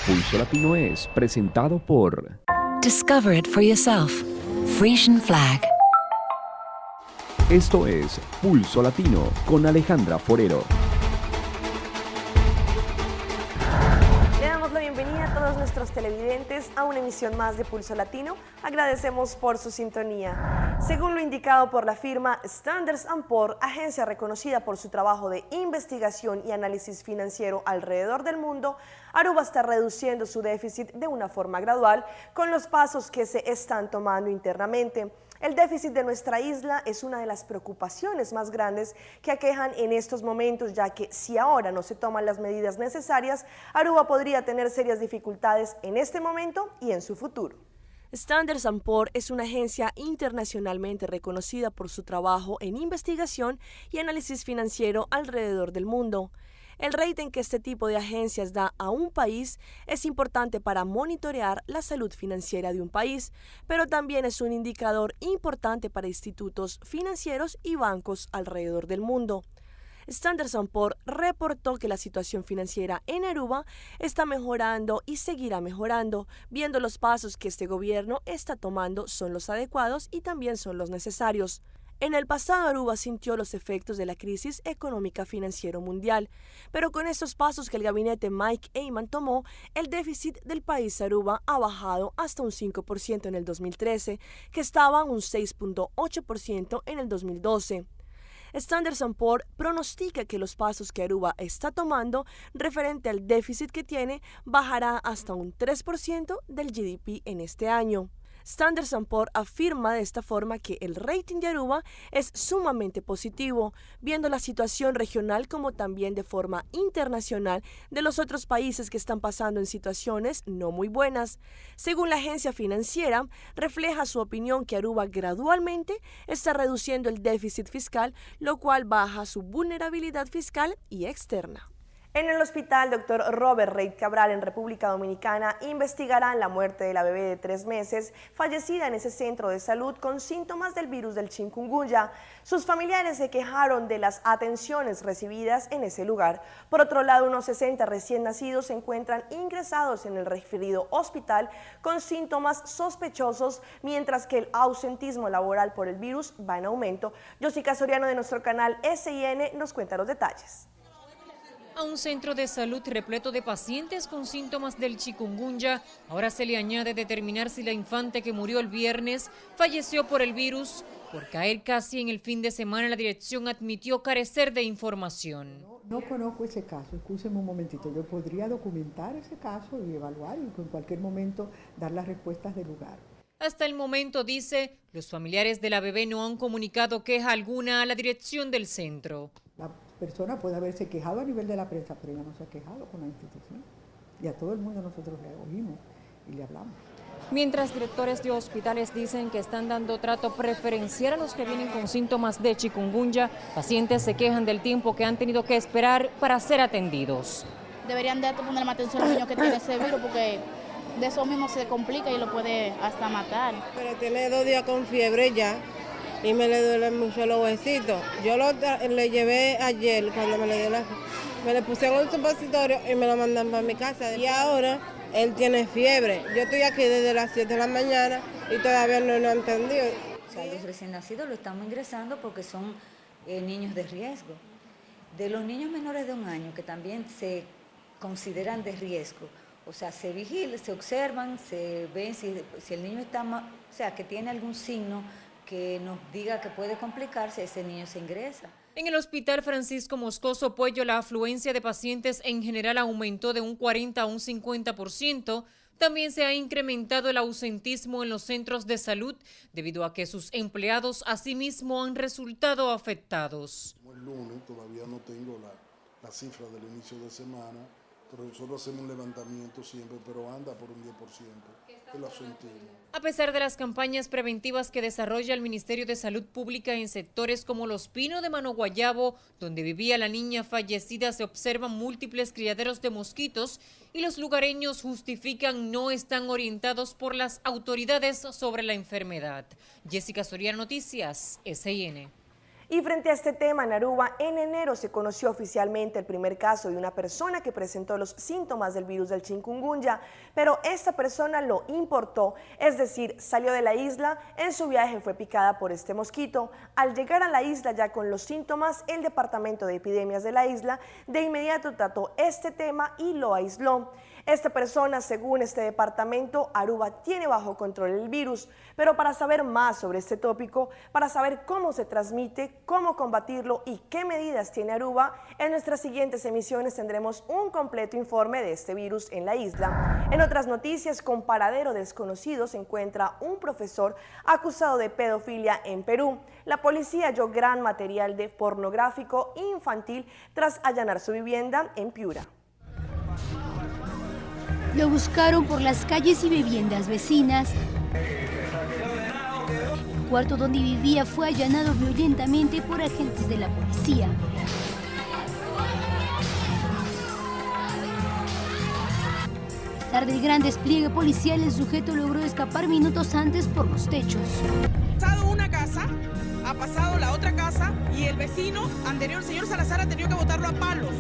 Pulso Latino es presentado por Discover it for yourself. Frisian Flag. Esto es Pulso Latino con Alejandra Forero. Le damos la bienvenida a todos nuestros televidentes a una emisión más de Pulso Latino. Agradecemos por su sintonía. Según lo indicado por la firma Standard & Poor's, agencia reconocida por su trabajo de investigación y análisis financiero alrededor del mundo, Aruba está reduciendo su déficit de una forma gradual con los pasos que se están tomando internamente. El déficit de nuestra isla es una de las preocupaciones más grandes que aquejan en estos momentos, ya que si ahora no se toman las medidas necesarias, Aruba podría tener serias dificultades en este momento y en su futuro. Standard & Poor's es una agencia internacionalmente reconocida por su trabajo en investigación y análisis financiero alrededor del mundo. El rating que este tipo de agencias da a un país es importante para monitorear la salud financiera de un país, pero también es un indicador importante para institutos financieros y bancos alrededor del mundo. Standard & Poor's reportó que la situación financiera en Aruba está mejorando y seguirá mejorando, viendo los pasos que este gobierno está tomando son los adecuados y también son los necesarios. En el pasado, Aruba sintió los efectos de la crisis económica financiera mundial, pero con estos pasos que el gabinete Mike Eyman tomó, el déficit del país Aruba ha bajado hasta un 5% en el 2013, que estaba un 6.8% en el 2012. Standard & Poor's pronostica que los pasos que Aruba está tomando referente al déficit que tiene bajará hasta un 3% del GDP en este año. Standard & Poor's afirma de esta forma que el rating de Aruba es sumamente positivo, viendo la situación regional como también de forma internacional de los otros países que están pasando en situaciones no muy buenas. Según la agencia financiera, refleja su opinión que Aruba gradualmente está reduciendo el déficit fiscal, lo cual baja su vulnerabilidad fiscal y externa. En el hospital Dr. Robert Reid Cabral en República Dominicana investigarán la muerte de la bebé de 3 meses fallecida en ese centro de salud con síntomas del virus del chikungunya. Sus familiares se quejaron de las atenciones recibidas en ese lugar. Por otro lado, unos 60 recién nacidos se encuentran ingresados en el referido hospital con síntomas sospechosos, mientras que el ausentismo laboral por el virus va en aumento. Jessica Soriano de nuestro canal SIN nos cuenta los detalles. A un centro de salud repleto de pacientes con síntomas del chikungunya, ahora se le añade determinar si la infante que murió el viernes falleció por el virus. Por caer casi en el fin de semana, la dirección admitió carecer de información. No conozco ese caso, escúcheme un momentito, yo podría documentar ese caso y evaluar y en cualquier momento dar las respuestas del lugar. Hasta el momento, dice, los familiares de la bebé no han comunicado queja alguna a la dirección del centro. La persona puede haberse quejado a nivel de la prensa, pero ella no se ha quejado con la institución. Y a todo el mundo nosotros le oímos y le hablamos. Mientras directores de hospitales dicen que están dando trato preferencial a los que vienen con síntomas de chikungunya, pacientes se quejan del tiempo que han tenido que esperar para ser atendidos. Deberían de poner más atención a los niños que tienen ese virus porque de eso mismo se complica y lo puede hasta matar. Pero tiene 2 días con fiebre ya y me le duelen mucho los huesitos. Yo le llevé ayer cuando me le pusieron el supositorio y me lo mandan para mi casa. Y ahora él tiene fiebre. Yo estoy aquí desde las 7 de la mañana y todavía no lo he entendido. O sea, los recién nacidos lo estamos ingresando porque son niños de riesgo. De los niños menores de 1 año que también se consideran de riesgo, o sea, se vigilan, se observan, se ven si el niño está, o sea, que tiene algún signo que nos diga que puede complicarse, ese niño se ingresa. En el Hospital Francisco Moscoso Puello, la afluencia de pacientes en general aumentó de un 40 a un 50%. También se ha incrementado el ausentismo en los centros de salud debido a que sus empleados asimismo han resultado afectados. El lunes todavía no tengo la cifra del inicio de semana, pero nosotros hacemos un levantamiento siempre, pero anda por un 10% el ausentismo. A pesar de las campañas preventivas que desarrolla el Ministerio de Salud Pública en sectores como Los Pinos de Mano Guayabo, donde vivía la niña fallecida, se observan múltiples criaderos de mosquitos y los lugareños justifican no están orientados por las autoridades sobre la enfermedad. Jessica Soriano, Noticias, SIN. Y frente a este tema, en Aruba, en enero se conoció oficialmente el primer caso de una persona que presentó los síntomas del virus del chikungunya, pero esta persona lo importó, es decir, salió de la isla, en su viaje fue picada por este mosquito. Al llegar a la isla ya con los síntomas, el Departamento de Epidemias de la isla de inmediato trató este tema y lo aisló. Esta persona, según este departamento, Aruba tiene bajo control el virus, pero para saber más sobre este tópico, para saber cómo se transmite, cómo combatirlo y qué medidas tiene Aruba, en nuestras siguientes emisiones tendremos un completo informe de este virus en la isla. En otras noticias, con paradero desconocido se encuentra un profesor acusado de pedofilia en Perú. La policía halló gran material de pornográfico infantil tras allanar su vivienda en Piura. Lo buscaron por las calles y viviendas vecinas. El cuarto donde vivía fue allanado violentamente por agentes de la policía. A pesar del gran despliegue policial, el sujeto logró escapar minutos antes por los techos. Ha pasado una casa, ha pasado la otra casa y el vecino anterior, el señor Salazar, ha tenido que botarlo a palos.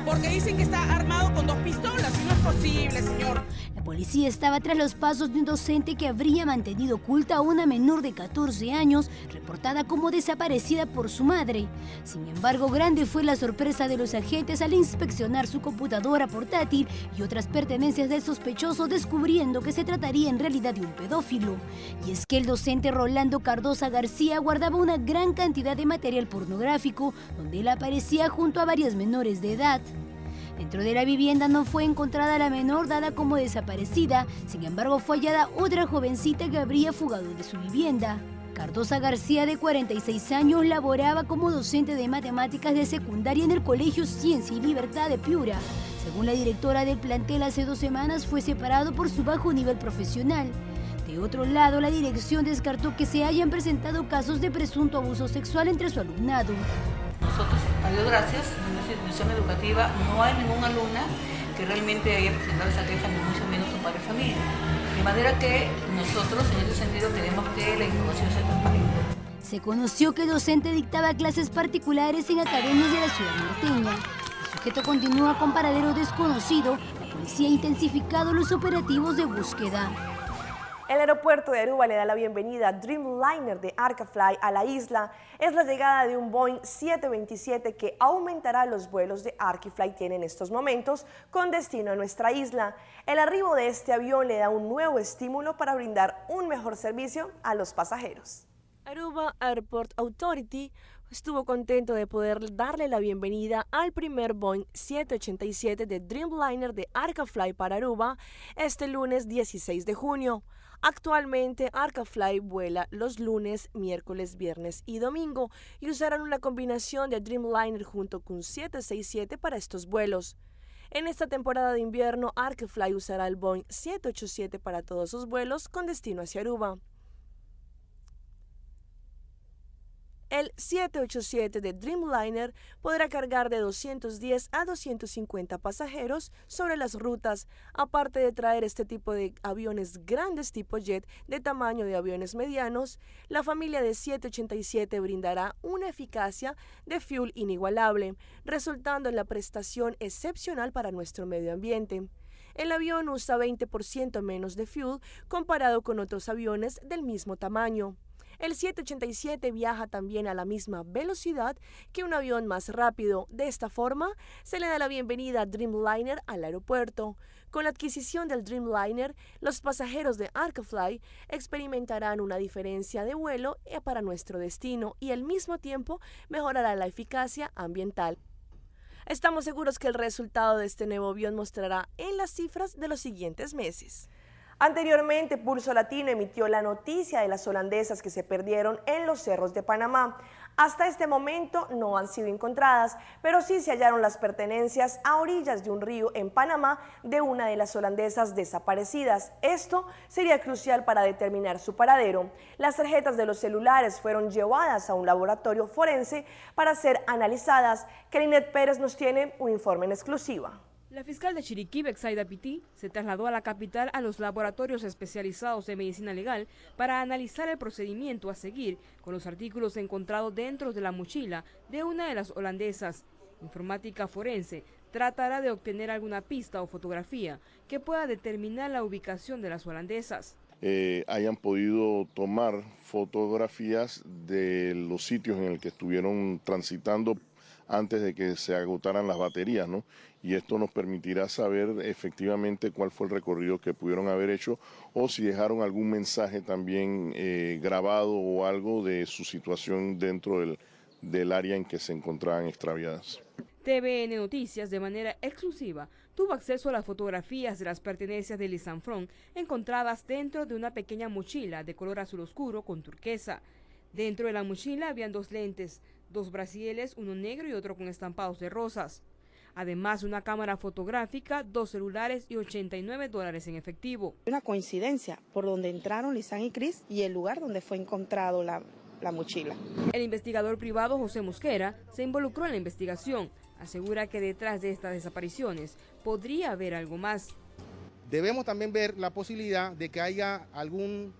Porque dicen que está armado con 2 pistolas y no es posible, señor. La policía estaba tras los pasos de un docente que habría mantenido oculta a una menor de 14 años, reportada como desaparecida por su madre. Sin embargo, grande fue la sorpresa de los agentes al inspeccionar su computadora portátil y otras pertenencias del sospechoso, descubriendo que se trataría en realidad de un pedófilo. Y es que el docente Rolando Cardosa García guardaba una gran cantidad de material pornográfico, donde él aparecía junto a varias menores de edad. Dentro de la vivienda no fue encontrada la menor dada como desaparecida, sin embargo fue hallada otra jovencita que habría fugado de su vivienda. Cardosa García, de 46 años, laboraba como docente de matemáticas de secundaria en el Colegio Ciencia y Libertad de Piura. Según la directora del plantel, hace 2 semanas fue separado por su bajo nivel profesional. De otro lado, la dirección descartó que se hayan presentado casos de presunto abuso sexual entre su alumnado. Nosotros, a Dios gracias, en nuestra institución educativa no hay ninguna alumna que realmente haya presentado esa queja, ni mucho menos su padre de familia. De manera que nosotros, en ese sentido, queremos que la información sea transparente. Se conoció que el docente dictaba clases particulares en academias de la ciudad norteña. El sujeto continúa con paradero desconocido. La policía ha intensificado los operativos de búsqueda. El aeropuerto de Aruba le da la bienvenida a Dreamliner de Arcafly a la isla. Es la llegada de un Boeing 727 que aumentará los vuelos de Arcafly tiene en estos momentos con destino a nuestra isla. El arribo de este avión le da un nuevo estímulo para brindar un mejor servicio a los pasajeros. Aruba Airport Authority estuvo contento de poder darle la bienvenida al primer Boeing 787 de Dreamliner de Arcafly para Aruba este lunes 16 de junio. Actualmente, Arcafly vuela los lunes, miércoles, viernes y domingo y usarán una combinación de Dreamliner junto con 767 para estos vuelos. En esta temporada de invierno, Arcafly usará el Boeing 787 para todos sus vuelos con destino hacia Aruba. El 787 de Dreamliner podrá cargar de 210 a 250 pasajeros sobre las rutas, aparte de traer este tipo de aviones grandes tipo jet de tamaño de aviones medianos. La familia de 787 brindará una eficacia de fuel inigualable, resultando en la prestación excepcional para nuestro medio ambiente. El avión usa 20% menos de fuel comparado con otros aviones del mismo tamaño. El 787 viaja también a la misma velocidad que un avión más rápido. De esta forma, se le da la bienvenida a Dreamliner al aeropuerto. Con la adquisición del Dreamliner, los pasajeros de Arcafly experimentarán una diferencia de vuelo para nuestro destino y al mismo tiempo mejorará la eficacia ambiental. Estamos seguros que el resultado de este nuevo avión mostrará en las cifras de los siguientes meses. Anteriormente, Pulso Latino emitió la noticia de las holandesas que se perdieron en los cerros de Panamá. Hasta este momento no han sido encontradas, pero sí se hallaron las pertenencias a orillas de un río en Panamá de una de las holandesas desaparecidas. Esto sería crucial para determinar su paradero. Las tarjetas de los celulares fueron llevadas a un laboratorio forense para ser analizadas. Kelinet Pérez nos tiene un informe en exclusiva. La fiscal de Chiriquí, Bexaida Pití, se trasladó a la capital a los laboratorios especializados de medicina legal para analizar el procedimiento a seguir con los artículos encontrados dentro de la mochila de una de las holandesas. Informática forense tratará de obtener alguna pista o fotografía que pueda determinar la ubicación de las holandesas. Hayan podido tomar fotografías de los sitios en el que estuvieron transitando antes de que se agotaran las baterías, ¿no? Y esto nos permitirá saber efectivamente cuál fue el recorrido que pudieron haber hecho o si dejaron algún mensaje también grabado o algo de su situación dentro del área en que se encontraban extraviadas. TVN Noticias, de manera exclusiva, tuvo acceso a las fotografías de las pertenencias de Liz Sanfrón encontradas dentro de una pequeña mochila de color azul oscuro con turquesa. Dentro de la mochila habían 2 lentes, 2 brasieles, uno negro y otro con estampados de rosas. Además, una cámara fotográfica, 2 celulares y $89 en efectivo. Una coincidencia por donde entraron Lisan y Cris y el lugar donde fue encontrado la mochila. El investigador privado José Mosquera se involucró en la investigación. Asegura que detrás de estas desapariciones podría haber algo más. Debemos también ver la posibilidad de que haya alguna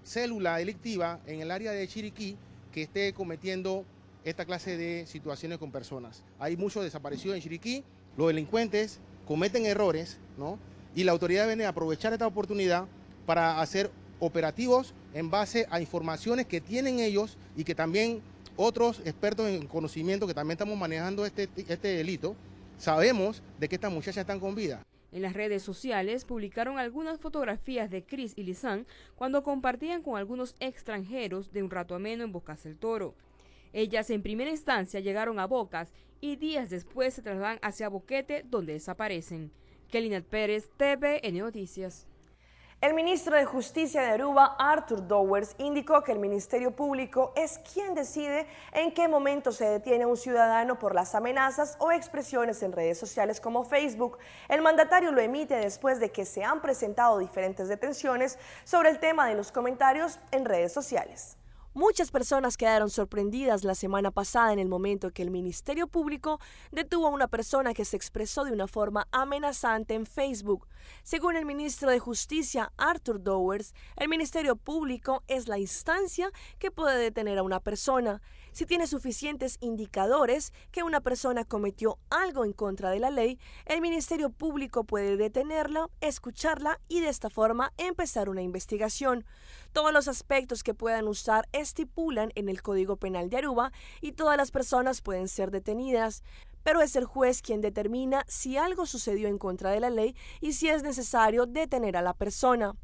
célula delictiva en el área de Chiriquí que esté cometiendo esta clase de situaciones con personas. Hay muchos desaparecidos en Chiriquí, los delincuentes cometen errores, ¿no? Y la autoridad debe aprovechar esta oportunidad para hacer operativos en base a informaciones que tienen ellos y que también otros expertos en conocimiento que también estamos manejando este delito, sabemos de que estas muchachas están con vida. En las redes sociales publicaron algunas fotografías de Cris y Lisan cuando compartían con algunos extranjeros de un rato ameno en Bocas del Toro. Ellas en primera instancia llegaron a Bocas y días después se trasladan hacia Boquete, donde desaparecen. Kelinat Pérez, TVN Noticias. El ministro de Justicia de Aruba, Arthur Dowers, indicó que el Ministerio Público es quien decide en qué momento se detiene a un ciudadano por las amenazas o expresiones en redes sociales como Facebook. El mandatario lo emite después de que se han presentado diferentes detenciones sobre el tema de los comentarios en redes sociales. Muchas personas quedaron sorprendidas la semana pasada en el momento que el Ministerio Público detuvo a una persona que se expresó de una forma amenazante en Facebook. Según el ministro de Justicia, Arthur Dowers, el Ministerio Público es la instancia que puede detener a una persona. Si tiene suficientes indicadores que una persona cometió algo en contra de la ley, el Ministerio Público puede detenerla, escucharla y de esta forma empezar una investigación. Todos los aspectos que puedan usar estipulan en el Código Penal de Aruba y todas las personas pueden ser detenidas. Pero es el juez quien determina si algo sucedió en contra de la ley y si es necesario detener a la persona.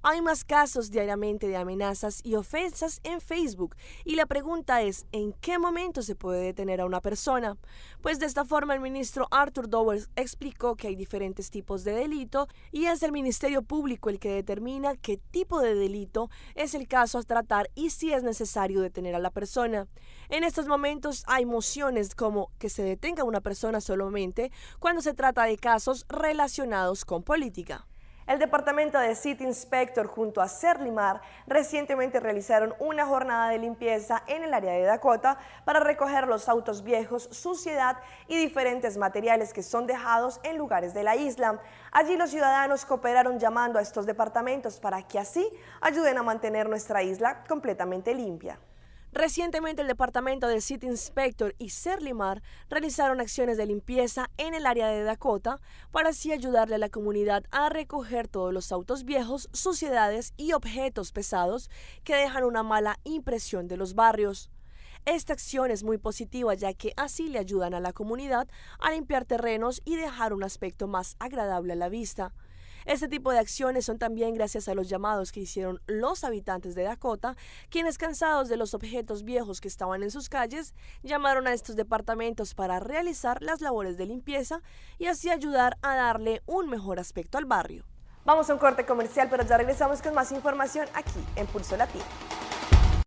Hay más casos diariamente de amenazas y ofensas en Facebook y la pregunta es ¿en qué momento se puede detener a una persona? Pues de esta forma el ministro Arthur Dowers explicó que hay diferentes tipos de delito y es el Ministerio Público el que determina qué tipo de delito es el caso a tratar y si es necesario detener a la persona. En estos momentos hay mociones como que se detenga a una persona solamente cuando se trata de casos relacionados con política. El departamento de City Inspector junto a Serlimar recientemente realizaron una jornada de limpieza en el área de Dakota para recoger los autos viejos, suciedad y diferentes materiales que son dejados en lugares de la isla. Allí los ciudadanos cooperaron llamando a estos departamentos para que así ayuden a mantener nuestra isla completamente limpia. Recientemente el departamento de City Inspector y Serlimar realizaron acciones de limpieza en el área de Dakota para así ayudarle a la comunidad a recoger todos los autos viejos, suciedades y objetos pesados que dejan una mala impresión de los barrios. Esta acción es muy positiva ya que así le ayudan a la comunidad a limpiar terrenos y dejar un aspecto más agradable a la vista. Este tipo de acciones son también gracias a los llamados que hicieron los habitantes de Dakota, quienes cansados de los objetos viejos que estaban en sus calles, llamaron a estos departamentos para realizar las labores de limpieza y así ayudar a darle un mejor aspecto al barrio. Vamos a un corte comercial, pero ya regresamos con más información aquí en Pulso Latino.